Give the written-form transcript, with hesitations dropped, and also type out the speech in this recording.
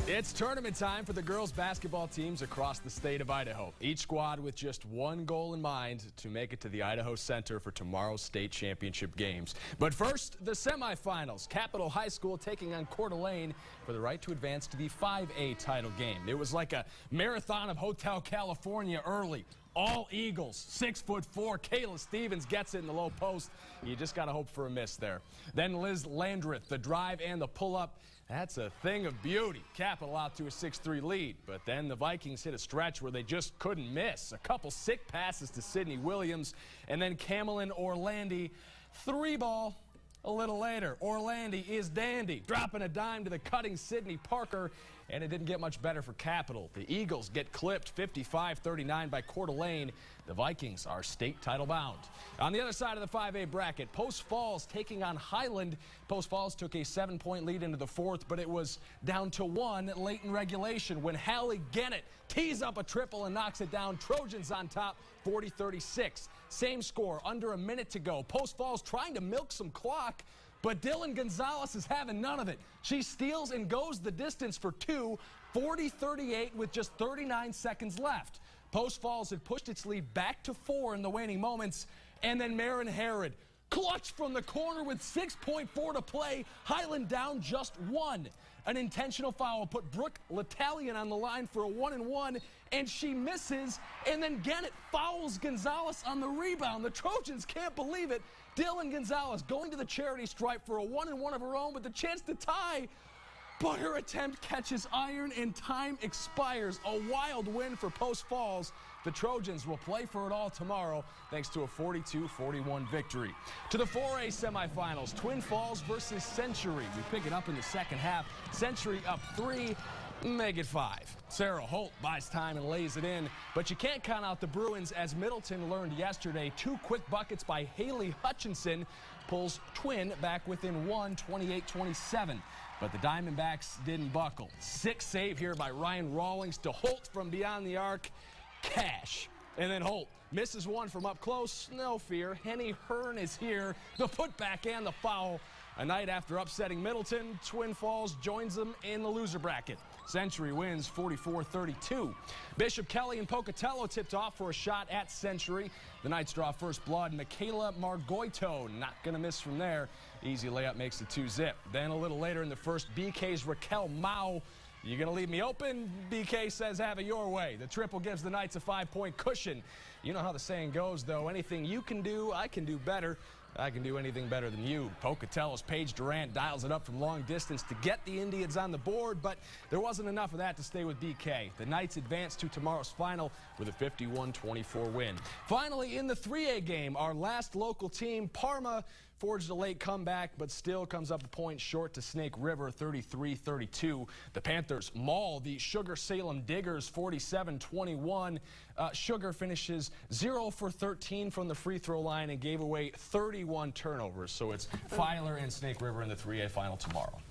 It's tournament time for the girls basketball teams across the state of Idaho. Each squad with just one goal in mind: to make it to the Idaho Center for tomorrow's state championship games. But first, the semifinals. Capitol High School taking on Coeur d'Alene for the right to advance to the 5A title game. It was like a marathon of Hotel California early. All Eagles. 6'4", Kayla Stevens gets it in the low post. You just got to hope for a miss there. Then Liz Landreth, the drive and the pull-up. That's a thing of beauty. Capitol out to a 6-3 lead. But then the Vikings hit a stretch where they just couldn't miss. A couple sick passes to Sydney Williams. And then Camelin Orlandi, 3-ball. A little later, Orlandi is dandy, dropping a dime to the cutting Sydney Parker, and it didn't get much better for Capitol. The Eagles get clipped 55-39 by Coeur d'Alene. The Vikings are state title bound. On the other side of the 5A bracket, Post Falls taking on Highland. Post Falls took a 7-point lead into the fourth, but it was down to 1 late in regulation when Hallie Gennett tees up a triple and knocks it down. Trojans on top, 40-36. Same score, under a minute to go. Post Falls trying to milk some clock, but Dylan Gonzalez is having none of it. She steals and goes the distance for 2, 40-38 with just 39 seconds left. Post Falls had pushed its lead back to 4 in the waning moments, and then Marin Herod clutch from the corner with 6.4 to play. Highland down just 1. An intentional foul put Brooke L'Italian on the line for a 1-and-1, and she misses, and then Gennett fouls Gonzalez on the rebound. The Trojans can't believe it. Dylan Gonzalez going to the charity stripe for a 1-and-1 of her own with the chance to tie, but her attempt catches iron and time expires. A wild win for Post Falls. The Trojans will play for it all tomorrow thanks to a 42-41 victory. To the 4A semifinals, Twin Falls versus Century. We pick it up in the second half. Century up 3, make it 5. Sarah Holt buys time and lays it in, but you can't count out the Bruins as Middleton learned yesterday. 2 quick buckets by Haley Hutchinson pulls Twin back within 1, 28-27. But the Diamondbacks didn't buckle. 6 save here by Ryan Rawlings to Holt from beyond the arc. Cash. And then Holt misses one from up close. No fear. Henny Hearn is here. The putback and the foul. A night after upsetting Middleton, Twin Falls joins them in the loser bracket. Century wins 44-32. Bishop Kelly and Pocatello tipped off for a shot at Century. The Knights draw first blood. Michaela Margoito not going to miss from there. Easy layup makes it 2-zip. Then a little later in the first, BK's Raquel Mao. You going to leave me open? BK says have it your way. The triple gives the Knights a 5-point cushion. You know how the saying goes, though. Anything you can do, I can do better. I can do anything better than you. Pocatello's Paige Durant dials it up from long distance to get the Indians on the board, but there wasn't enough of that to stay with BK. The Knights advance to tomorrow's final with a 51-24 win. Finally, in the 3A game, our last local team, Parma, forged a late comeback, but still comes up a point short to Snake River, 33-32. The Panthers maul the Sugar Salem Diggers, 47-21. Sugar finishes 0 for 13 from the free throw line and gave away 31 turnovers. So it's Filer and Snake River in the 3A final tomorrow.